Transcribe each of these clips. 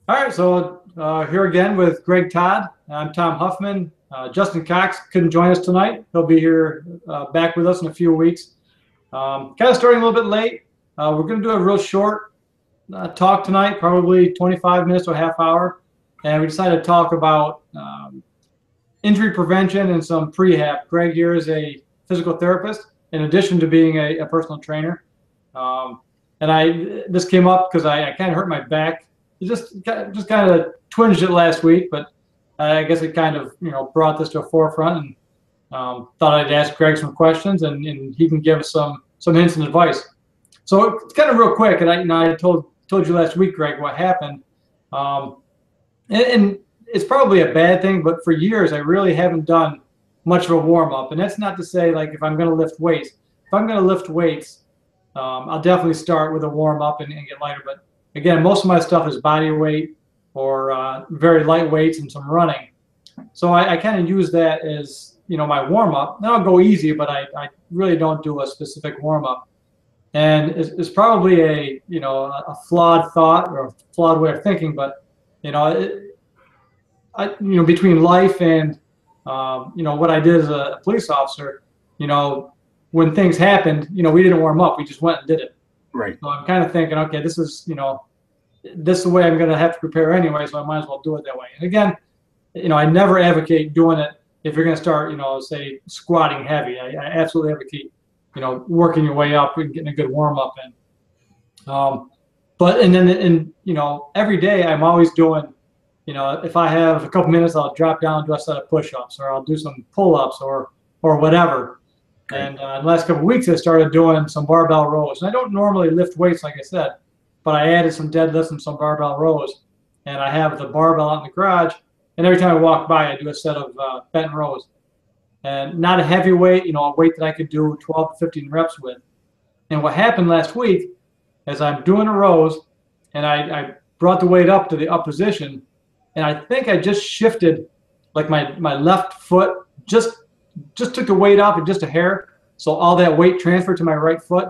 All right, so here again with Greg Todd. I'm Tom Huffman. Justin Cox couldn't join us tonight. He'll be here back with us in a few weeks. Kind of starting a little bit late. We're going to do a real short talk tonight, probably 25 minutes to a half hour. And we decided to talk about injury prevention and some prehab. Greg here is a physical therapist in addition to being a personal trainer. This came up because I kind of hurt my back. Just kind of twinged it last week, but I guess it kind of brought this to a forefront, and thought I'd ask Greg some questions, and he can give us some hints and advice. So it's kind of real quick, and I told you last week, Greg, what happened, and it's probably a bad thing, but for years I really haven't done much of a warm up, and that's not to say like if I'm going to lift weights. If I'm going to lift weights, I'll definitely start with a warm up and get lighter, but again, most of my stuff is body weight or very light weights and some running. So I kind of use that as, my warm up. Then I'll go easy, but I really don't do a specific warm up. And it's probably a flawed thought or a flawed way of thinking, but, between life and, what I did as a police officer, when things happened, we didn't warm up. We just went and did it. Right. So I'm kind of thinking, okay, this is the way I'm going to have to prepare anyway, so I might as well do it that way. And again, I never advocate doing it if you're going to start, say squatting heavy. I absolutely advocate, working your way up and getting a good warm up in. Every day I'm always doing, if I have a couple minutes, I'll drop down and do a set of push-ups, or I'll do some pull-ups or whatever. And the last couple of weeks, I started doing some barbell rows. And I don't normally lift weights, like I said, but I added some deadlifts and some barbell rows. And I have the barbell out in the garage. And every time I walk by, I do a set of bent rows. And not a heavy weight, a weight that I could do 12 to 15 reps with. And what happened last week is I'm doing the rows, and I brought the weight up to the up position. And I think I just shifted, like my left foot just took the weight off just a hair, so all that weight transferred to my right foot,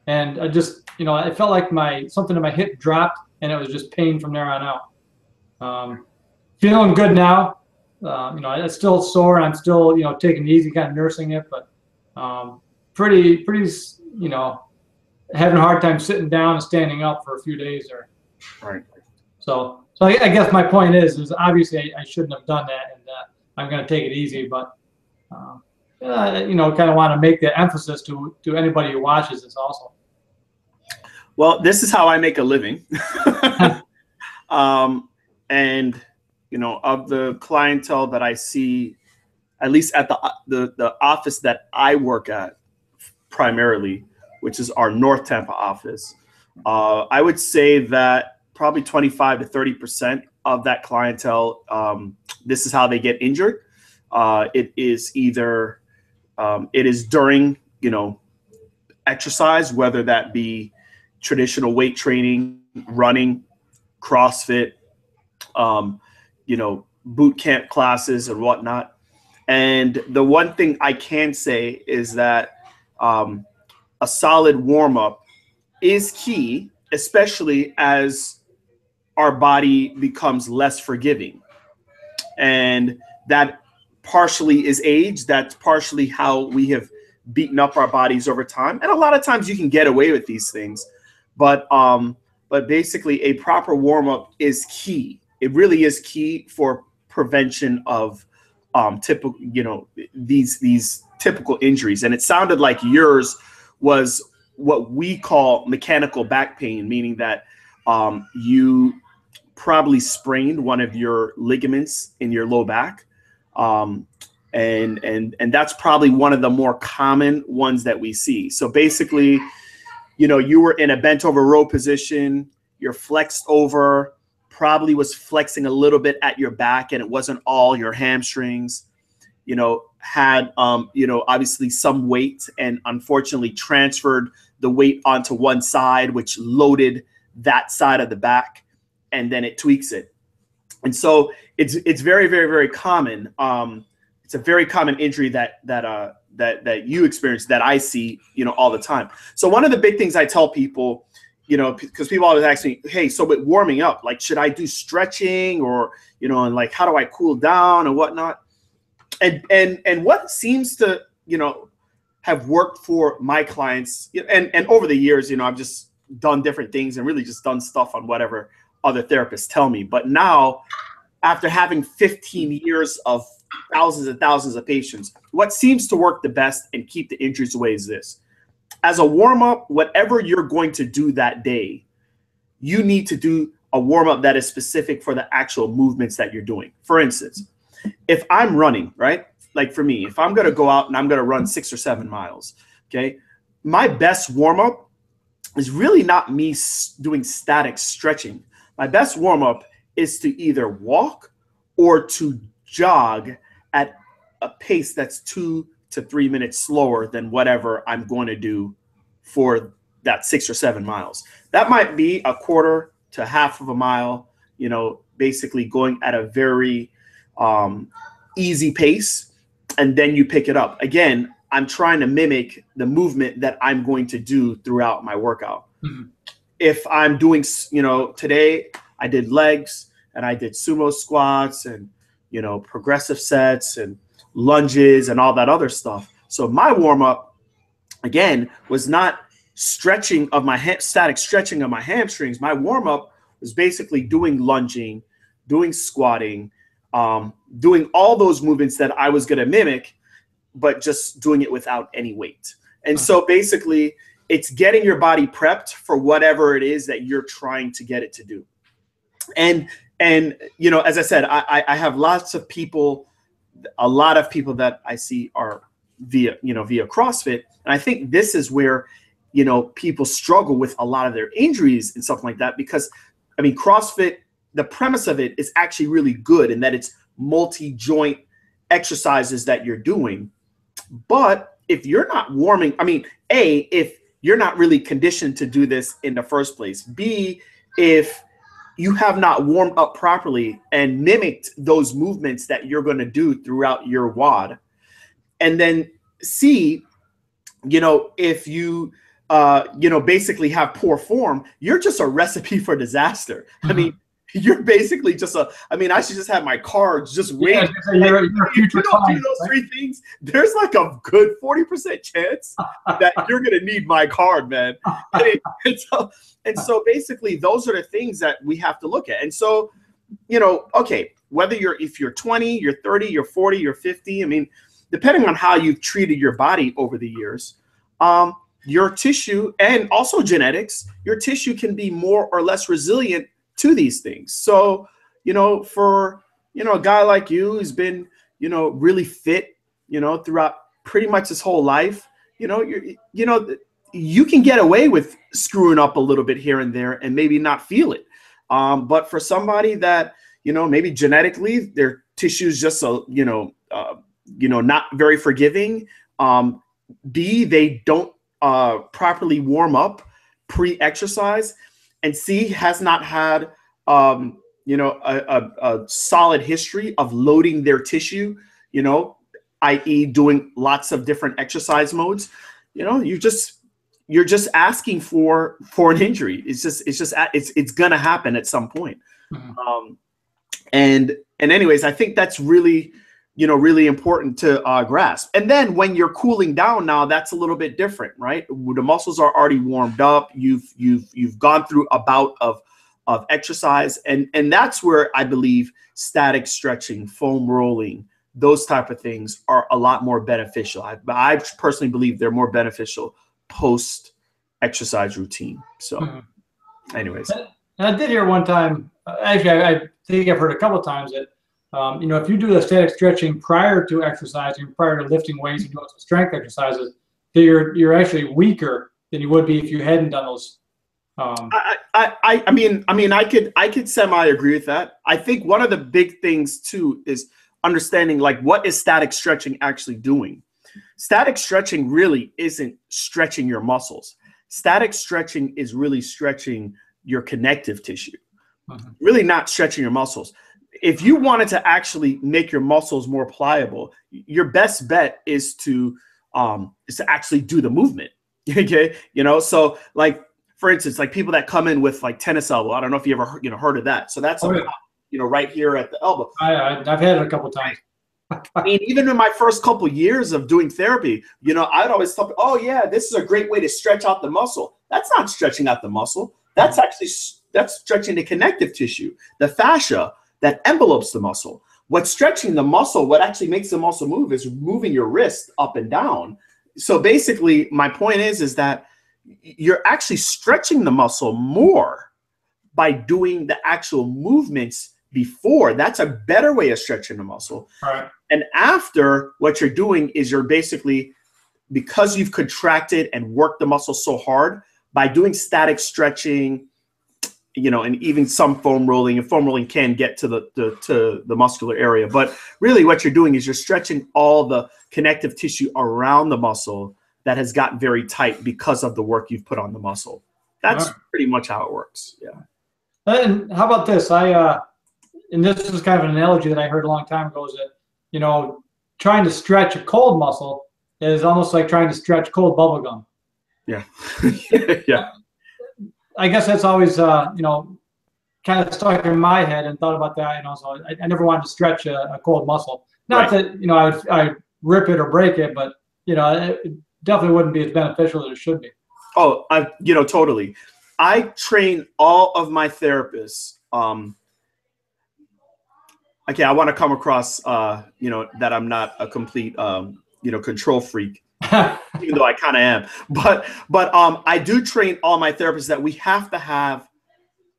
and I just, it felt like something in my hip dropped, and it was just pain from there on out. Feeling good now. It's still sore, and I'm still, taking it easy, kind of nursing it, but pretty, having a hard time sitting down and standing up for a few days there. Right. So I guess my point is obviously I shouldn't have done that, and I'm going to take it easy, but. Kind of want to make the emphasis to anybody who watches this also. Well, this is how I make a living. And, of the clientele that I see, at least at the office that I work at primarily, which is our North Tampa office, I would say that probably 25 to 30% of that clientele, this is how they get injured. It is either it is during exercise, whether that be traditional weight training, running, CrossFit, boot camp classes and whatnot. And the one thing I can say is that a solid warm up is key, especially as our body becomes less forgiving, and that partially is age. That's partially how we have beaten up our bodies over time. And a lot of times you can get away with these things, but basically a proper warm up is key. It really is key for prevention of typical, these typical injuries. And it sounded like yours was what we call mechanical back pain, meaning that you probably sprained one of your ligaments in your low back. And that's probably one of the more common ones that we see. So basically, you were in a bent over row position, you're flexed over, probably was flexing a little bit at your back, and it wasn't all your hamstrings, had, obviously some weight, and unfortunately transferred the weight onto one side, which loaded that side of the back, and then it tweaks it. And so it's very, very, very common. It's a very common injury that you experience, that I see, all the time. So one of the big things I tell people you know, because people always ask me, hey, so with warming up, like, should I do stretching or, you know, and like, how do I cool down and whatnot? And what seems to, you know, have worked for my clients, and over the years, you know, I've just done different things and really just done stuff on whatever other therapists tell me. But now, after having 15 years of thousands and thousands of patients, what seems to work the best and keep the injuries away is this. As a warm-up, whatever you're going to do that day, you need to do a warm-up that is specific for the actual movements that you're doing. For instance, if I'm running, right? Like for me, if I'm going to go out and I'm going to run 6 or 7 miles, okay, my best warm-up is really not me doing static stretching. My best warm-up is to either walk or to jog at a pace that's 2 to 3 minutes slower than whatever I'm going to do for that 6 or 7 miles. That might be a quarter to half of a mile, you know, basically going at a very easy pace, and then you pick it up. Again, I'm trying to mimic the movement that I'm going to do throughout my workout. Mm-hmm. If I'm doing, you know, today I did legs and I did sumo squats and, you know, progressive sets and lunges and all that other stuff. So my warm up, again, was not stretching of my static stretching of my hamstrings. My warm up was basically doing lunging, doing squatting, doing all those movements that I was going to mimic, but just doing it without any weight. And so basically it's getting your body prepped for whatever it is that you're trying to get it to do. And you know, as I said, I have lots of people, a lot of people that I see are via CrossFit. And I think this is where, you know, people struggle with a lot of their injuries and stuff like that, because I mean, CrossFit, the premise of it is actually really good in that it's multi-joint exercises that you're doing. But if you're not warming, I mean, A, if you're not really conditioned to do this in the first place, B, if you have not warmed up properly and mimicked those movements that you're going to do throughout your WOD, and then C, you know, if you, you know, basically have poor form, you're just a recipe for disaster. Mm-hmm. I mean, you're basically just I mean, I should just have my cards just waiting. Yeah, you're future if you don't do those three things, there's like a good 40% chance that you're going to need my card, man. And so basically those are the things that we have to look at. And so, you know, okay, whether if you're 20, you're 30, you're 40, you're 50, I mean, depending on how you've treated your body over the years, your tissue and also genetics, your tissue can be more or less resilient to these things. So, you know, for, you know, a guy like you who's been, you know, really fit, you know, throughout pretty much his whole life, you know, you can get away with screwing up a little bit here and there and maybe not feel it. But for somebody that, you know, maybe genetically their tissue is just not very forgiving. B, they don't properly warm up pre-exercise, and C, has not had you know, a solid history of loading their tissue, you know, i.e. doing lots of different exercise modes. You know, you're just asking for an injury. It's gonna happen at some point. Mm-hmm. And anyways, I think that's really, you know, really important to grasp. And then when you're cooling down now, that's a little bit different, right? The muscles are already warmed up. You've gone through a bout of exercise, and that's where I believe static stretching, foam rolling, those type of things are a lot more beneficial. I personally believe they're more beneficial post exercise routine. So, anyways, and I did hear one time. Actually, I think I've heard a couple of times that. You know, if you do the static stretching prior to exercising, prior to lifting weights and doing some strength exercises, you're actually weaker than you would be if you hadn't done those. I mean, I could semi agree with that. I think one of the big things too is understanding, like, what is static stretching actually doing? Static stretching really isn't stretching your muscles. Static stretching is really stretching your connective tissue, really not stretching your muscles. If you wanted to actually make your muscles more pliable, your best bet is to actually do the movement. Okay, you know, so like for instance, like people that come in with like tennis elbow. I don't know if you ever heard of that. So that's right here at the elbow. I've had it a couple times. I mean, even in my first couple years of doing therapy, I'd always tell people, oh yeah, this is a great way to stretch out the muscle. That's not stretching out the muscle. That's stretching the connective tissue, the fascia that envelopes the muscle. What's stretching the muscle, what actually makes the muscle move is moving your wrist up and down. So basically my point is that you're actually stretching the muscle more by doing the actual movements before. That's a better way of stretching the muscle. Right. And after, what you're doing is you're basically, because you've contracted and worked the muscle so hard, by doing static stretching, and even some foam rolling, and foam rolling can get to the muscular area. But really what you're doing is you're stretching all the connective tissue around the muscle that has gotten very tight because of the work you've put on the muscle. That's pretty much how it works. Yeah. And how about this? And this is kind of an analogy that I heard a long time ago, is that, trying to stretch a cold muscle is almost like trying to stretch cold bubble gum. Yeah. Yeah. I guess that's always, kind of stuck in my head and thought about that, so I never wanted to stretch a cold muscle. Not that, I'd rip it or break it, but, it definitely wouldn't be as beneficial as it should be. Oh, totally. I train all of my therapists. Okay, I want to come across, that I'm not a complete, control freak, even though I kind of am. But I do train all my therapists that we have to have,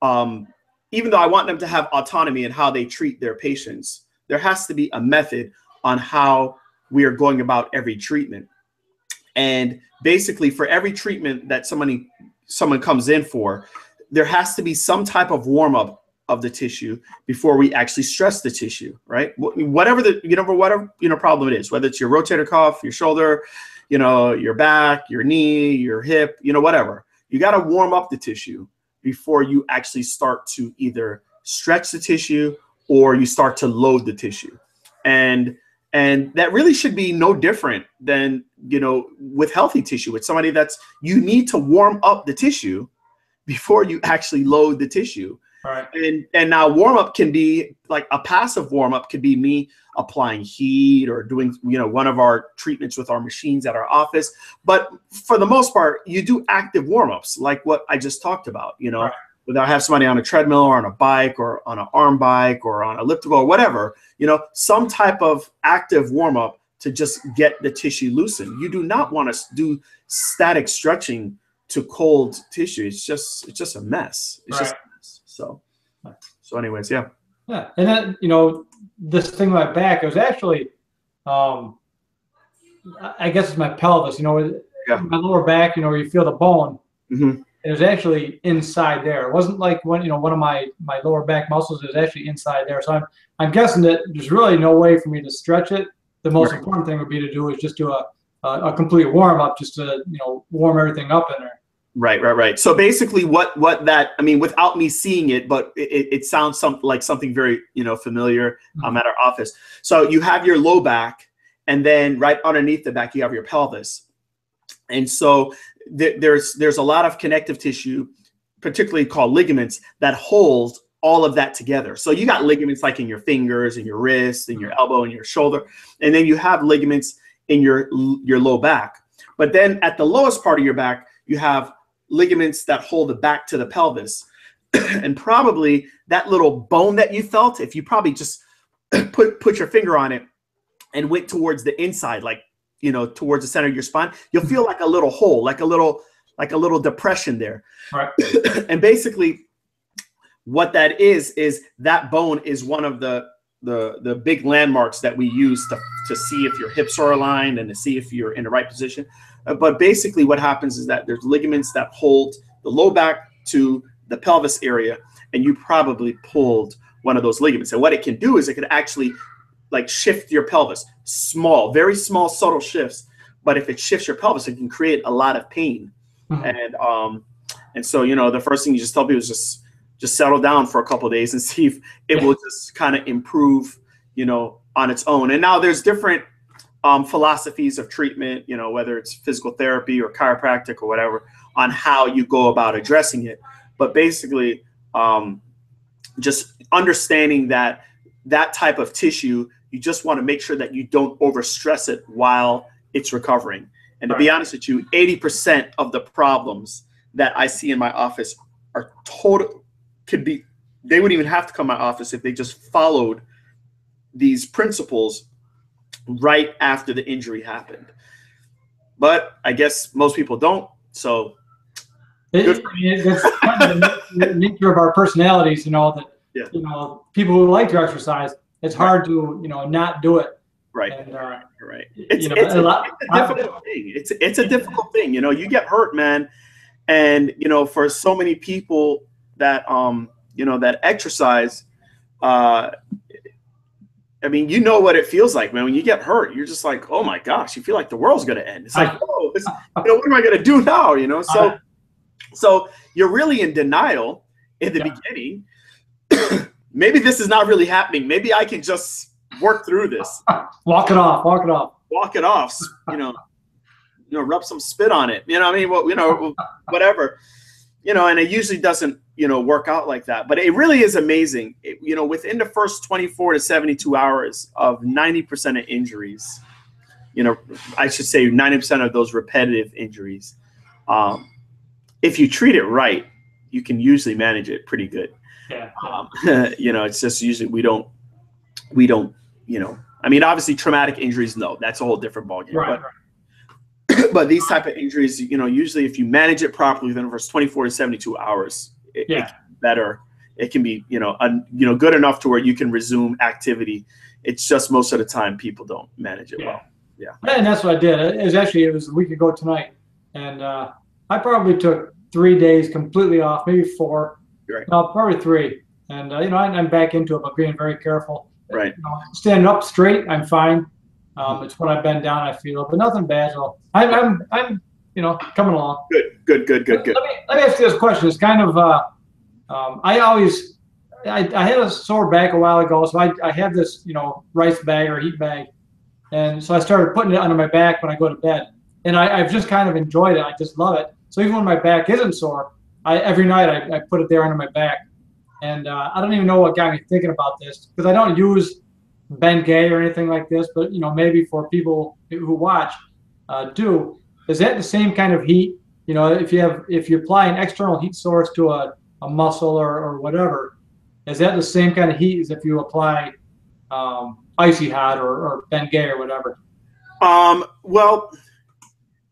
even though I want them to have autonomy in how they treat their patients, there has to be a method on how we are going about every treatment. And basically, for every treatment that someone comes in for, there has to be some type of warm up of the tissue before we actually stress the tissue, right? Whatever problem it is, whether it's your rotator cuff, your shoulder, your back, your knee, your hip, whatever. You got to warm up the tissue before you actually start to either stretch the tissue or you start to load the tissue. And that really should be no different than, with healthy tissue, with somebody you need to warm up the tissue before you actually load the tissue. Right. And now warm up can be like a passive warm up could be me applying heat or doing, one of our treatments with our machines at our office. But for the most part, you do active warm ups like what I just talked about, Right. Whether I have somebody on a treadmill or on a bike or on an arm bike or on elliptical or whatever, some type of active warm up to just get the tissue loosened. You do not want to do static stretching to cold tissue. It's just a mess. It's just a mess. So anyways, yeah. Yeah. And then, this thing with my back, it was actually, I guess it's my pelvis, my lower back, where you feel the bone. Mm-hmm. It was actually inside there. It wasn't like one of my lower back muscles is actually inside there. So I'm guessing that there's really no way for me to stretch it. The most important thing would be to do is just do a complete warm up, just to, warm everything up in there. Right. So basically without me seeing it, but it sounds like something very, familiar at our office. So you have your low back, and then right underneath the back, you have your pelvis. And so there's a lot of connective tissue, particularly called ligaments, that hold all of that together. So you got ligaments like in your fingers and your wrists and your elbow and your shoulder. And then you have ligaments in your low back. But then at the lowest part of your back, you have ligaments that hold the back to the pelvis. And probably that little bone that you felt, if you probably just put your finger on it and went towards the inside, like, towards the center of your spine, you'll feel like a little hole, like a little depression there. Right. And basically what that is that bone is one of the big landmarks that we use to see if your hips are aligned and to see if you're in the right position. But basically what happens is that there's ligaments that hold the low back to the pelvis area, and you probably pulled one of those ligaments. And what it can do is it can actually like shift your pelvis, very small, subtle shifts. But if it shifts your pelvis, it can create a lot of pain. Mm-hmm. And so, the first thing you just tell people is just settle down for a couple of days and see if it will just kind of improve, on its own. And now there's different philosophies of treatment, you know, whether it's physical therapy or chiropractic or whatever, on how you go about addressing it. But basically, just understanding that that type of tissue, you just want to make sure that you don't overstress it while it's recovering. And to be honest with you, 80% of the problems that I see in my office are they wouldn't even have to come to my office if they just followed these principles right after the injury happened. But I guess most people don't. So it's kind of the nature of our personalities, you know, that, you know, people who like to exercise, it's hard to, you know, not do it. Right. And, right. It's a difficult thing. It's a difficult thing. You know, you get hurt, man. And, you know, for so many people that, you know, that exercise, I mean, you know what it feels like, man. When you get hurt, you're just like, oh my gosh, you feel like the world's going to end. It's like, oh, you know, what am I going to do now? You know, so you're really in denial in the beginning. Maybe this is not really happening. Maybe I can just work through this. Walk it off. You know, rub some spit on it. You know what I mean? Well, you know, whatever. You know, and it usually doesn't, you know, work out like that. But it really is amazing. You know, within the first 24 to 72 hours of 90% of injuries, you know, I should say 90% of those repetitive injuries, if you treat it right, you can usually manage it pretty good. You know, it's just usually we don't, you know, I mean, obviously traumatic injuries, no, that's a whole different ballgame. But these type of injuries, you know, usually if you manage it properly within the first 24 to 72 hours, it can be better. It can be, you know, good enough to where you can resume activity. It's just most of the time people don't manage it well. Yeah. And that's what I did. It was a week ago tonight. And I probably took 3 days completely off, maybe 4. Right. No, probably 3. And, you know, I'm back into it, but being very careful. Right. You know, standing up straight, I'm fine. It's when I bend down, I feel it, but nothing bad. So I'm, you know, coming along. Good. Let me ask you this question. It's kind of, I had a sore back a while ago, so I have this, you know, rice bag or heat bag, and so I started putting it under my back when I go to bed, and I've just kind of enjoyed it. I just love it. So even when my back isn't sore, every night I put it there under my back, and I don't even know what got me thinking about this, because I don't use Bengay or anything like this, but you know, maybe for people who watch, is that the same kind of heat? You know, if you apply an external heat source to a muscle or whatever, is that the same kind of heat as if you apply icy hot or Bengay or whatever? Well,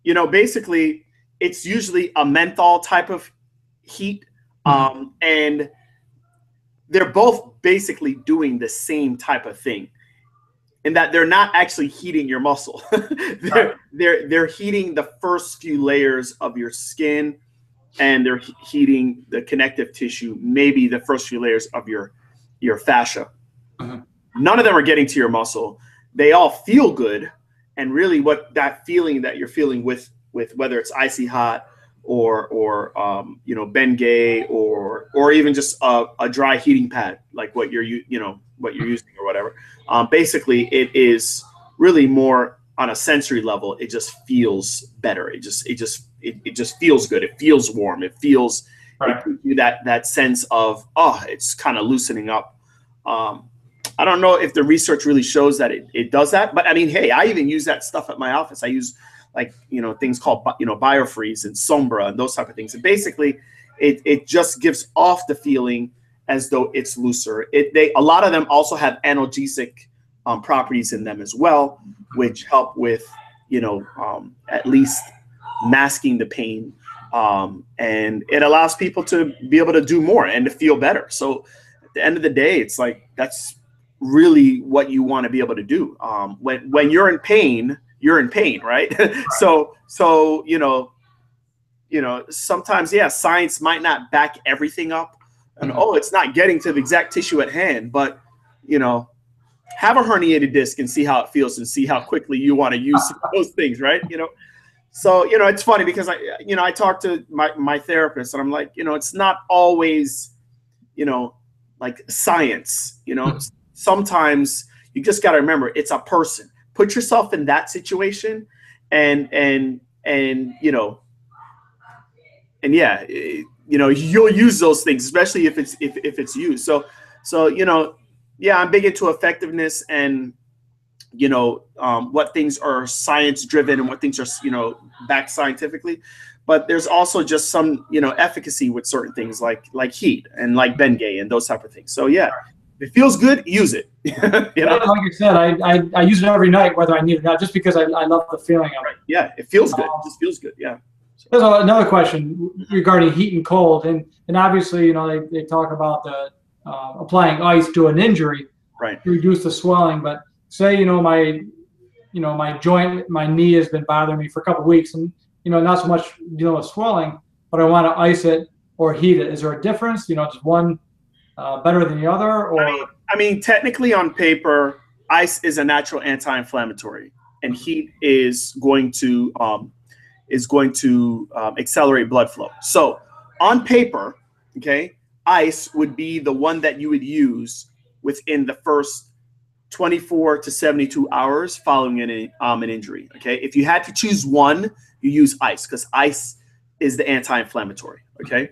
you know, basically it's usually a menthol type of heat, and they're both basically doing the same type of thing, in that they're not actually heating your muscle. they're heating the first few layers of your skin, and they're heating the connective tissue, maybe the first few layers of your fascia. None of them are getting to your muscle. They all feel good, and really what that feeling that you're feeling with whether it's icy hot or you know, Bengay or even just a dry heating pad like what you're using or whatever. Basically, it is really more on a sensory level. It just feels better. It just feels good. It feels warm. It feels it gives you that sense of, oh, it's kind of loosening up. I don't know if the research really shows that it does that, but I mean, hey, I even use that stuff at my office. I use, like, you know, things called, you know, Biofreeze and Sombra and those type of things. And basically it just gives off the feeling as though it's looser. A lot of them also have analgesic properties in them as well, which help with, you know, at least masking the pain. And it allows people to be able to do more and to feel better. So at the end of the day, it's like, that's really what you want to be able to do. When you're in pain, right? So you know, sometimes, science might not back everything up, and it's not getting to the exact tissue at hand, but you know, have a herniated disc and see how it feels and see how quickly you want to use those things, right? You know, so you know, it's funny because I talk to my therapist and I'm like, you know, it's not always, you know, like science, you know. Sometimes you just got to remember it's a person. put yourself in that situation, and you know, and yeah, you'll use those things, especially if it's used. So you know, yeah, I'm big into effectiveness and what things are science driven and what things are backed scientifically. But there's also just some efficacy with certain things like heat and like Bengay and those type of things. So yeah, if it feels good, use it. Like I said, I use it every night whether I need it or not, just because I love the feeling of it. Yeah, it feels good. It just feels good. Yeah. There's another question regarding heat and cold, and obviously they talk about the applying ice to an injury, right, to reduce the swelling. But say my joint, my knee has been bothering me for a couple of weeks, and not so much dealing with swelling, but I want to ice it or heat it. Is there a difference? Is one better than the other? Or I mean, technically on paper, ice is a natural anti-inflammatory, and heat is going to accelerate blood flow. So on paper, okay, ice would be the one that you would use within the first 24 to 72 hours following an injury. Okay, if you had to choose one, you use ice, because ice is the anti-inflammatory. Okay,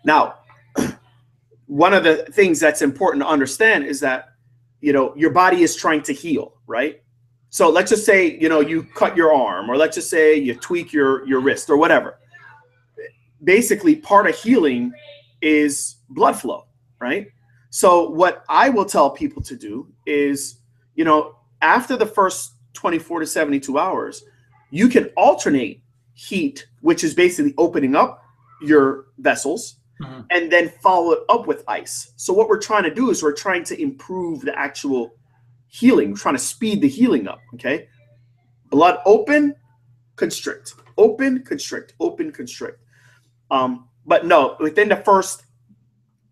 now one of the things that's important to understand is that your body is trying to heal, right? So let's just say you cut your arm, or let's just say you tweak your wrist or whatever. Basically, part of healing is blood flow, right? So what I will tell people to do is, after the first 24 to 72 hours, you can alternate heat, which is basically opening up your vessels, and then follow it up with ice. So what we're trying to do is we're trying to improve the actual healing. We're trying to speed the healing up, okay? Blood open, constrict, open, constrict, open, constrict. But no, within the first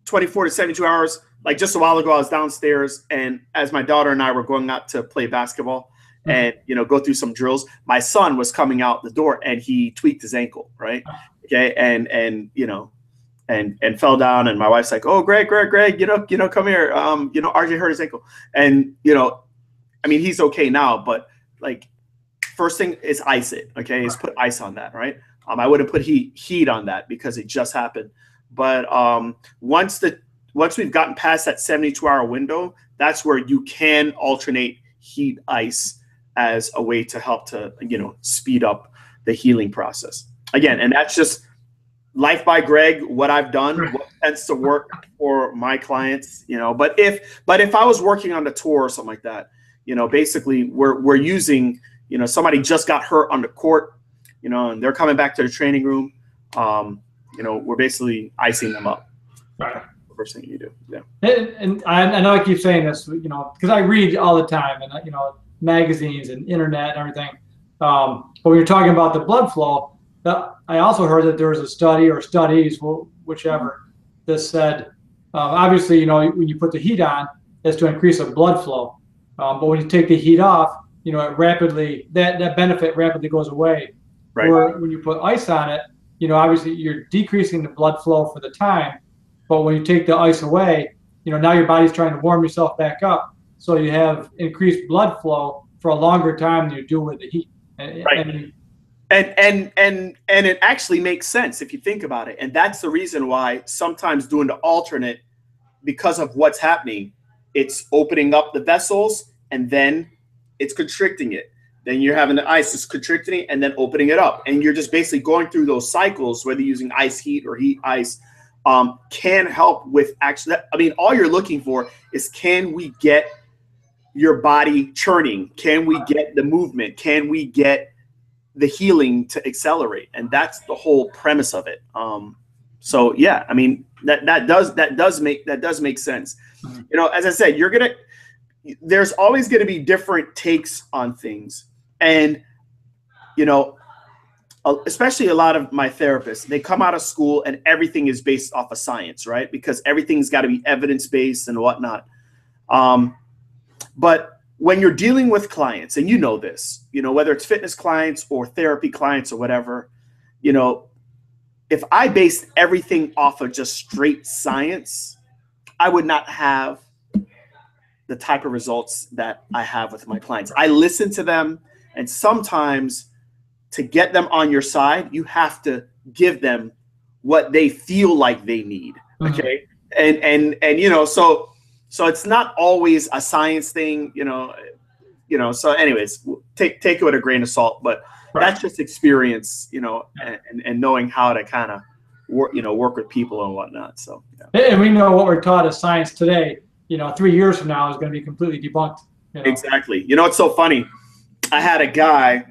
24 to 72 hours, like just a while ago, I was downstairs, and as my daughter and I were going out to play basketball and, go through some drills, my son was coming out the door and he tweaked his ankle, right? Okay. And fell down, and my wife's like, "Oh, Greg, come here. RJ hurt his ankle." And, I mean, he's okay now, but like first thing is ice it. Okay. Is put ice on that. Right. I wouldn't put heat on that because it just happened. But once we've gotten past that 72-hour window, that's where you can alternate heat, ice as a way to help to, speed up the healing process. Again, and that's just Life by Greg, what I've done, what tends to work for my clients, But if I was working on the tour or something like that, basically we're using, somebody just got hurt on the court, and they're coming back to the training room. We're basically icing them up. Right. The first thing you do. Yeah. And I know I keep saying this, because I read all the time, and magazines and internet and everything. But when you're talking about the blood flow, I also heard that there was a study or studies, whichever, that said, obviously, when you put the heat on, it's to increase the blood flow. But when you take the heat off, it rapidly, that benefit rapidly goes away. Right. Or when you put ice on it, obviously you're decreasing the blood flow for the time. But when you take the ice away, now your body's trying to warm yourself back up. So you have increased blood flow for a longer time than you do with the heat. Right. And it actually makes sense if you think about it. And that's the reason why sometimes doing the alternate, because of what's happening, it's opening up the vessels and then it's constricting it. Then you're having the ice, it's constricting it and then opening it up. And you're just basically going through those cycles, whether you're using ice heat or heat ice, can help with actually, all you're looking for is, can we get your body churning? Can we get the movement? Can we get the healing to accelerate? And that's the whole premise of it. So yeah, that does make sense. As I said, there's always going to be different takes on things. And, especially a lot of my therapists, they come out of school and everything is based off of science, right? Because everything's got to be evidence-based and whatnot. But when you're dealing with clients, and this, whether it's fitness clients or therapy clients or whatever, if I based everything off of just straight science, I would not have the type of results that I have with my clients. I listen to them, and sometimes to get them on your side, you have to give them what they feel like they need. Okay. And you know, so it's not always a science thing, you know, so anyways, take it with a grain of salt, but that's just experience, you know, and knowing how to kind of work with people and whatnot. So, and we know what we're taught as science today, you know, 3 years from now is going to be completely debunked. You know? Exactly. You know, it's so funny. I had a guy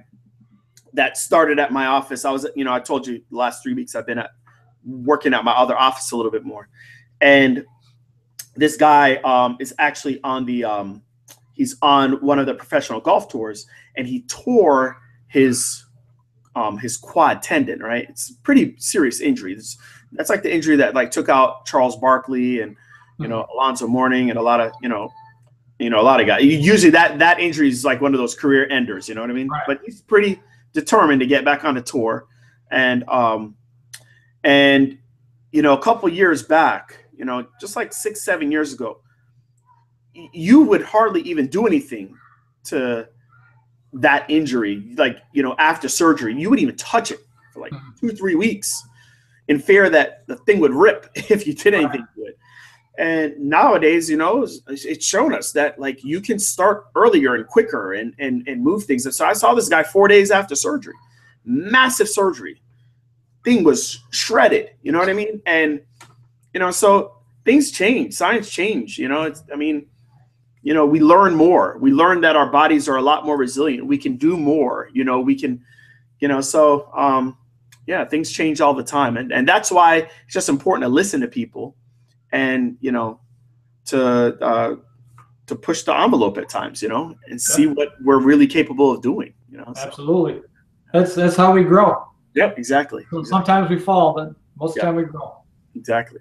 that started at my office. I was, you know, I told you the last 3 weeks I've been working at my other office a little bit more. And this guy is actually on the he's on one of the professional golf tours, and he tore his quad tendon, right? It's a pretty serious injury. That's like the injury that like took out Charles Barkley and, you know, Alonzo Mourning and a lot of, you know, a lot of guys. Usually that injury is like one of those career enders, you know what I mean? Right. But he's pretty determined to get back on the tour. And you know, a couple years back, you know, just like 6-7 years ago, you would hardly even do anything to that injury. Like, you know, after surgery, you wouldn't even touch it for like 2-3 weeks in fear that the thing would rip if you did anything to it. And nowadays, you know, it's shown us that like you can start earlier and quicker and move things. And so I saw this guy 4 days after surgery, massive surgery. Thing was shredded, you know what I mean? And, you know, so things change, science change, you know, I mean, you know, we learn more. We learn that our bodies are a lot more resilient. We can do more, you know, we can, you know, so, yeah, things change all the time. And that's why it's just important to listen to people and, you know, to push the envelope at times, you know, and see what we're really capable of doing, you know? So. Absolutely. That's how we grow. Yep, exactly. So sometimes we fall, but most of the time we grow. Exactly.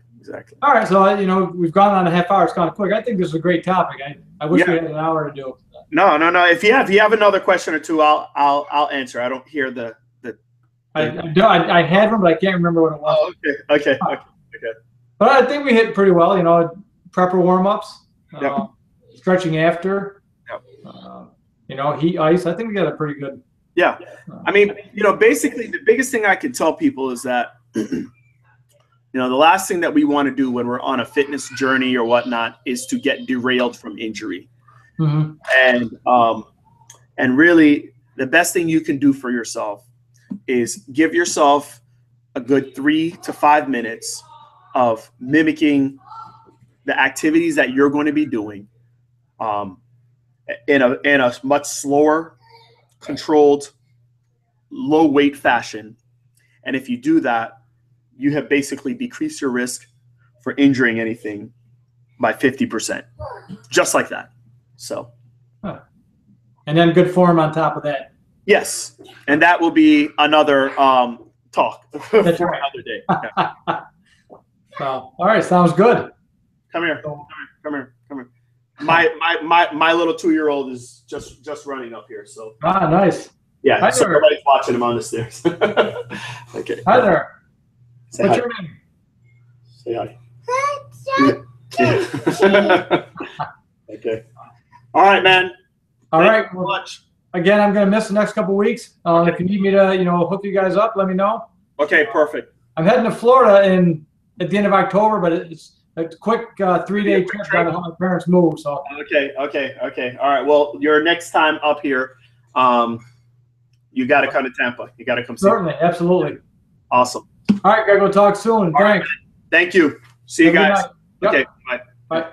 All right, so you know we've gone on a half hour. It's gone quick. I think this is a great topic. I wish we had an hour to do it. No. If you have another question or two, I'll answer. I don't hear the. I had one, but I can't remember what it was. Oh, okay. But I think we hit pretty well. You know, prepper warm ups, stretching after. You know, heat, ice. I think we got a pretty good. Yeah, I mean, you know, basically the biggest thing I can tell people is that, you know, the last thing that we want to do when we're on a fitness journey or whatnot is to get derailed from injury. And really the best thing you can do for yourself is give yourself a good 3 to 5 minutes of mimicking the activities that you're going to be doing in a much slower, controlled, low weight fashion. And if you do that, you have basically decreased your risk for injuring anything by 50%, just like that. So, and then good form on top of that. Yes, and that will be another talk for another day. Yeah. All right, sounds good. Come here. My little 2-year-old is just running up here. So nice. Yeah, hi, so everybody's watching him on the stairs. Okay. Hi there. Say What's hi. your name? Say hi. Okay. All right, man. All right. Thank you so much. Again, I'm going to miss the next couple of weeks. If you need me to, you know, hook you guys up, let me know. Okay, perfect. I'm heading to Florida at the end of October, but it's a quick 3-day trip down to help my parents move. So. Okay. All right. Well, your next time up here, you got to come to Tampa. You got to come see. Certainly, absolutely. Awesome. All right, Greg. We'll talk soon. Thanks. Right, thank you. See you guys. Yep. Okay. Bye. Bye.